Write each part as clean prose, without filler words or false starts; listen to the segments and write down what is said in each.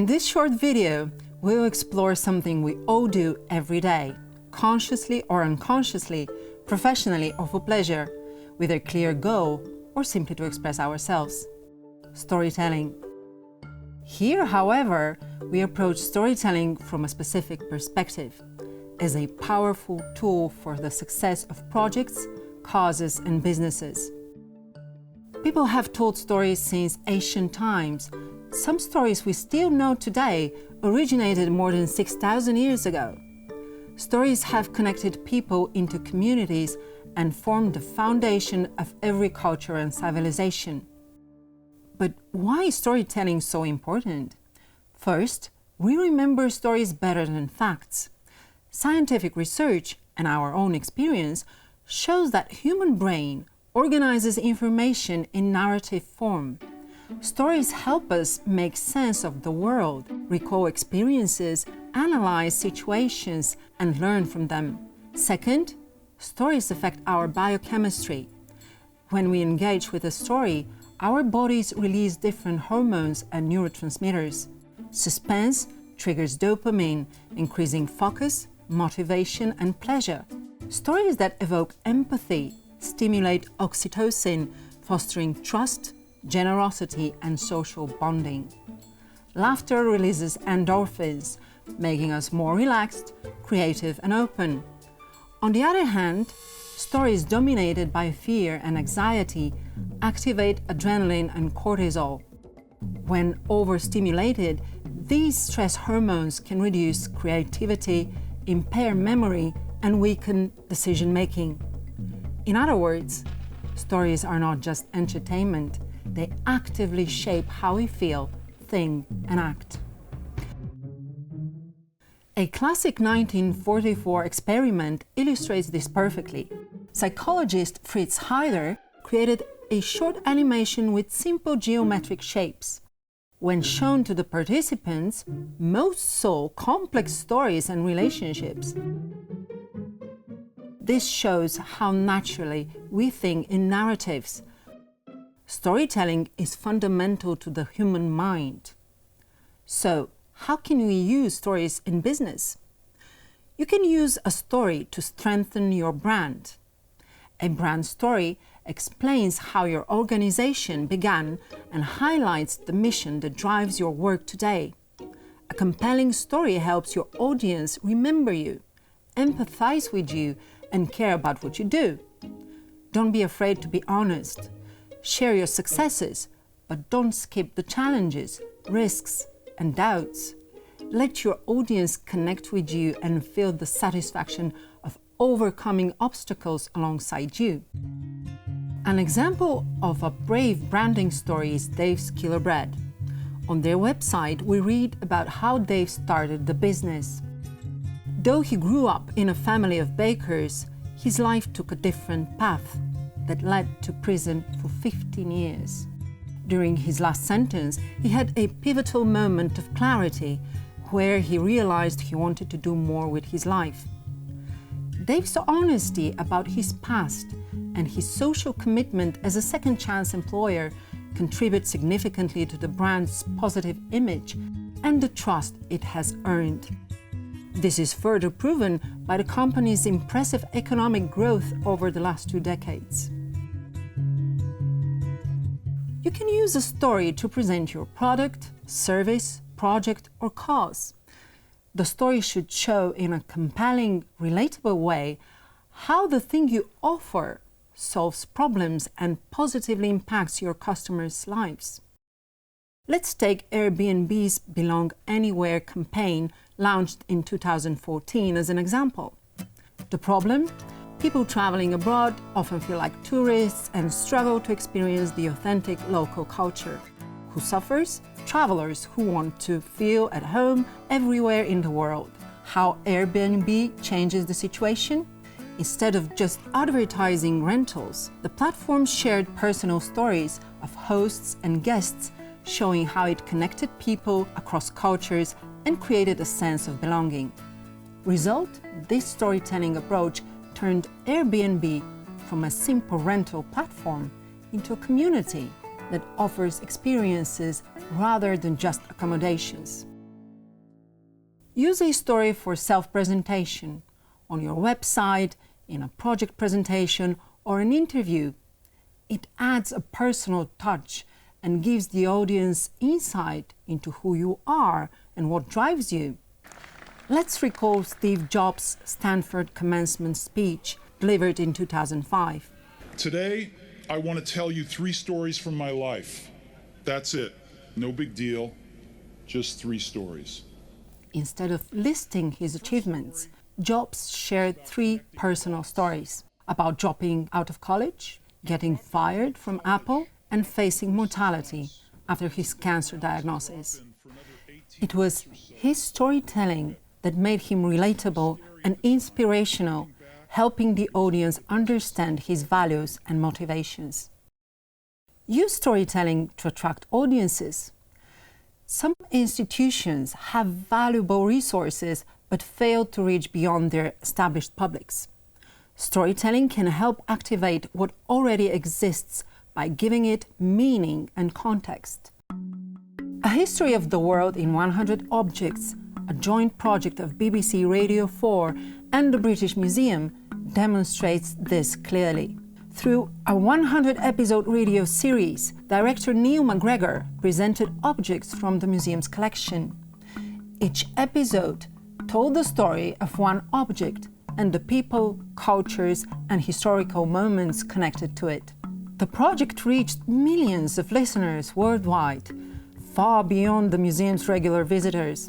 In this short video, we'll explore something we all do every day, consciously or unconsciously, professionally or for pleasure, with a clear goal or simply to express ourselves. Storytelling. Here, however, we approach storytelling from a specific perspective, as a powerful tool for the success of projects, causes, and businesses. People have told stories since ancient times. Some stories we still know today originated more than 6,000 years ago. Stories have connected people into communities and formed the foundation of every culture and civilization. But why is storytelling so important? First, we remember stories better than facts. Scientific research and our own experience shows that human brain organizes information in narrative form. Stories help us make sense of the world, recall experiences, analyze situations, and learn from them. Second, stories affect our biochemistry. When we engage with a story, our bodies release different hormones and neurotransmitters. Suspense triggers dopamine, increasing focus, motivation, and pleasure. Stories that evoke empathy stimulate oxytocin, fostering trust, generosity, and social bonding. Laughter releases endorphins, making us more relaxed, creative, and open. On the other hand, stories dominated by fear and anxiety activate adrenaline and cortisol. When overstimulated, these stress hormones can reduce creativity, impair memory, and weaken decision-making. In other words, stories are not just entertainment, they actively shape how we feel, think, and act. A classic 1944 experiment illustrates this perfectly. Psychologist Fritz Heider created a short animation with simple geometric shapes. When shown to the participants, most saw complex stories and relationships. This shows how naturally we think in narratives. Storytelling is fundamental to the human mind. So, how can we use stories in business? You can use a story to strengthen your brand. A brand story explains how your organization began and highlights the mission that drives your work today. A compelling story helps your audience remember you, empathize with you, and care about what you do. Don't be afraid to be honest. Share your successes, but don't skip the challenges, risks, and doubts. Let your audience connect with you and feel the satisfaction of overcoming obstacles alongside you. An example of a brave branding story is Dave's Killer Bread. On their website, we read about how Dave started the business. Though he grew up in a family of bakers, his life took a different path that led to prison for 15 years. During his last sentence, he had a pivotal moment of clarity where he realized he wanted to do more with his life. Dave's honesty about his past and his social commitment as a second-chance employer contribute significantly to the brand's positive image and the trust it has earned. This is further proven by the company's impressive economic growth over the last 2 decades. You can use a story to present your product, service, project, or cause. The story should show in a compelling, relatable way how the thing you offer solves problems and positively impacts your customers' lives. Let's take Airbnb's Belong Anywhere campaign launched in 2014 as an example. The problem? People traveling abroad often feel like tourists and struggle to experience the authentic local culture. Who suffers? Travelers who want to feel at home everywhere in the world. How Airbnb changes the situation? Instead of just advertising rentals, the platform shared personal stories of hosts and guests, showing how it connected people across cultures and created a sense of belonging. Result? This storytelling approach turned Airbnb from a simple rental platform into a community that offers experiences rather than just accommodations. Use a story for self-presentation, on your website, in a project presentation, or an interview. It adds a personal touch and gives the audience insight into who you are and what drives you. Let's recall Steve Jobs' Stanford commencement speech delivered in 2005. Today, I want to tell you 3 stories from my life. That's it. No big deal. Just 3 stories. Instead of listing his achievements, Jobs shared 3 personal stories about dropping out of college, getting fired from Apple, and facing mortality after his cancer diagnosis. It was his storytelling that made him relatable and inspirational, helping the audience understand his values and motivations. Use storytelling to attract audiences. Some institutions have valuable resources but fail to reach beyond their established publics. Storytelling can help activate what already exists by giving it meaning and context. A History of the World in 100 Objects, a joint project of BBC Radio 4 and the British Museum, demonstrates this clearly. Through a 100-episode radio series, director Neil MacGregor presented objects from the museum's collection. Each episode told the story of one object and the people, cultures, and historical moments connected to it. The project reached millions of listeners worldwide, far beyond the museum's regular visitors.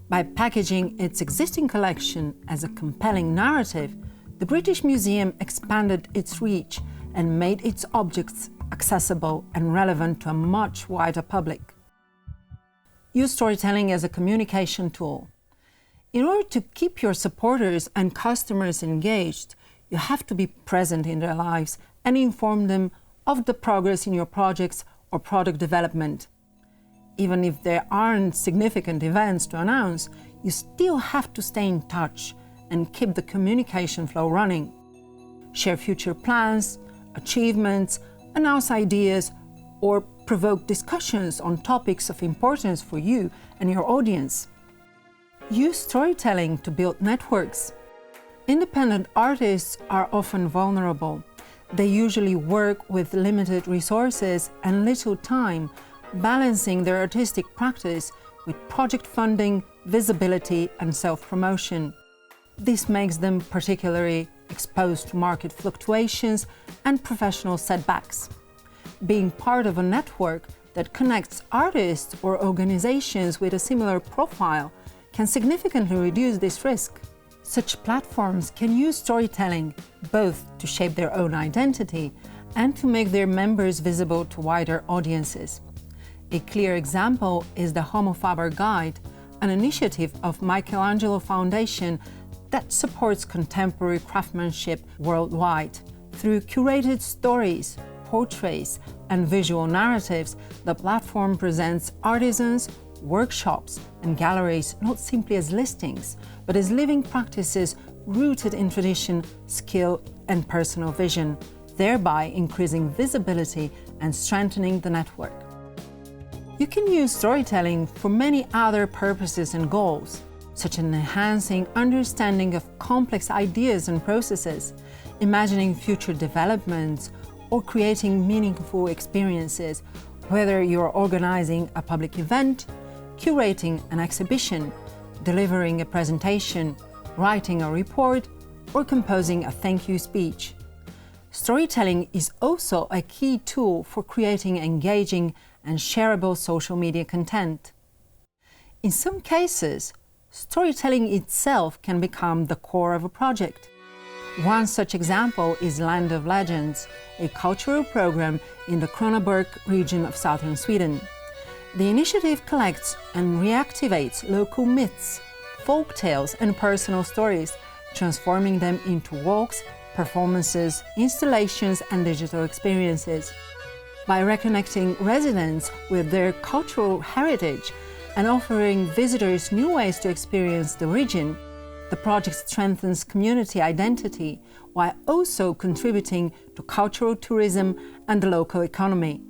By packaging its existing collection as a compelling narrative, the British Museum expanded its reach and made its objects accessible and relevant to a much wider public. Use storytelling as a communication tool. In order to keep your supporters and customers engaged, you have to be present in their lives and inform them of the progress in your projects or product development. Even if there aren't significant events to announce, you still have to stay in touch and keep the communication flow running. Share future plans, achievements, announce ideas, or provoke discussions on topics of importance for you and your audience. Use storytelling to build networks. Independent artists are often vulnerable. They usually work with limited resources and little time, balancing their artistic practice with project funding, visibility, and self-promotion. This makes them particularly exposed to market fluctuations and professional setbacks. Being part of a network that connects artists or organizations with a similar profile can significantly reduce this risk. Such platforms can use storytelling both to shape their own identity and to make their members visible to wider audiences. A clear example is the Homo Faber Guide, an initiative of Michelangelo Foundation that supports contemporary craftsmanship worldwide. Through curated stories, portraits, and visual narratives, the platform presents artisans, workshops, and galleries not simply as listings, but as living practices rooted in tradition, skill, and personal vision, thereby increasing visibility and strengthening the network. You can use storytelling for many other purposes and goals, such as enhancing understanding of complex ideas and processes, imagining future developments, or creating meaningful experiences, whether you're organizing a public event, curating an exhibition, delivering a presentation, writing a report, or composing a thank you speech. Storytelling is also a key tool for creating engaging and shareable social media content. In some cases, storytelling itself can become the core of a project. One such example is Land of Legends, a cultural program in the Kronoberg region of southern Sweden. The initiative collects and reactivates local myths, folk tales, and personal stories, transforming them into walks, performances, installations, and digital experiences. By reconnecting residents with their cultural heritage and offering visitors new ways to experience the region, the project strengthens community identity while also contributing to cultural tourism and the local economy.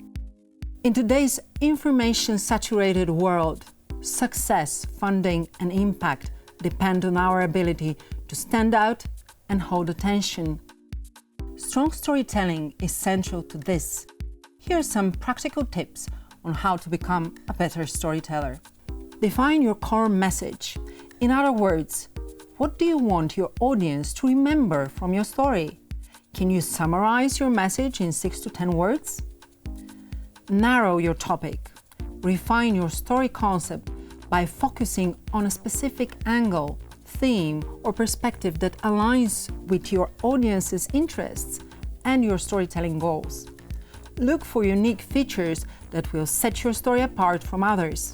In today's information-saturated world, success, funding, and impact depend on our ability to stand out and hold attention. Strong storytelling is central to this. Here are some practical tips on how to become a better storyteller. Define your core message. In other words, what do you want your audience to remember from your story? Can you summarize your message in 6 to 10 words? Narrow your topic. Refine your story concept by focusing on a specific angle, theme, or perspective that aligns with your audience's interests and your storytelling goals. Look for unique features that will set your story apart from others.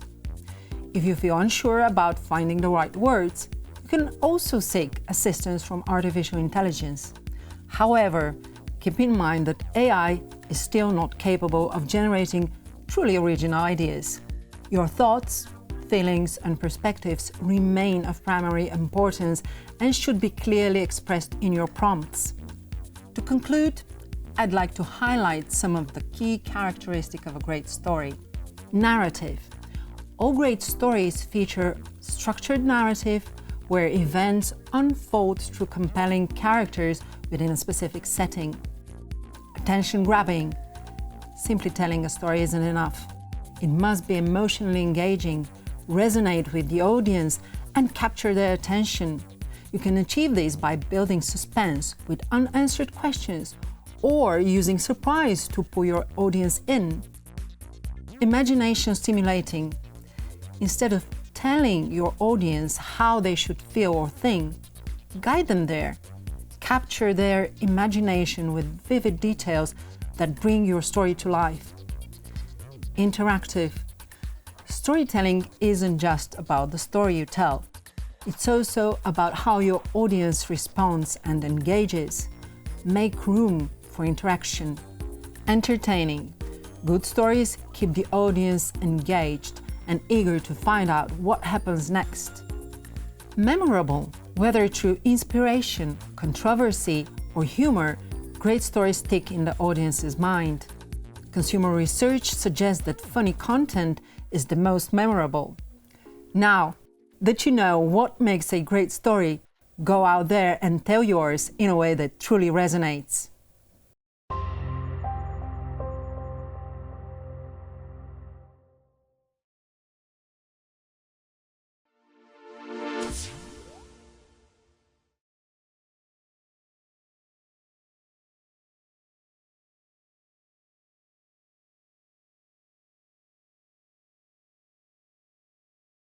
If you feel unsure about finding the right words, you can also seek assistance from artificial intelligence. However, keep in mind that AI is still not capable of generating truly original ideas. Your thoughts, feelings, and perspectives remain of primary importance and should be clearly expressed in your prompts. To conclude, I'd like to highlight some of the key characteristics of a great story. Narrative. All great stories feature structured narrative where events unfold through compelling characters within a specific setting. Attention-grabbing. Simply telling a story isn't enough. It must be emotionally engaging, resonate with the audience, and capture their attention. You can achieve this by building suspense with unanswered questions or using surprise to pull your audience in. Imagination stimulating. Instead of telling your audience how they should feel or think, guide them there. Capture their imagination with vivid details that bring your story to life. Interactive. Storytelling isn't just about the story you tell. It's also about how your audience responds and engages. Make room for interaction. Entertaining. Good stories keep the audience engaged and eager to find out what happens next. Memorable. Whether through inspiration, controversy, or humor, great stories stick in the audience's mind. Consumer research suggests that funny content is the most memorable. Now that you know what makes a great story, go out there and tell yours in a way that truly resonates.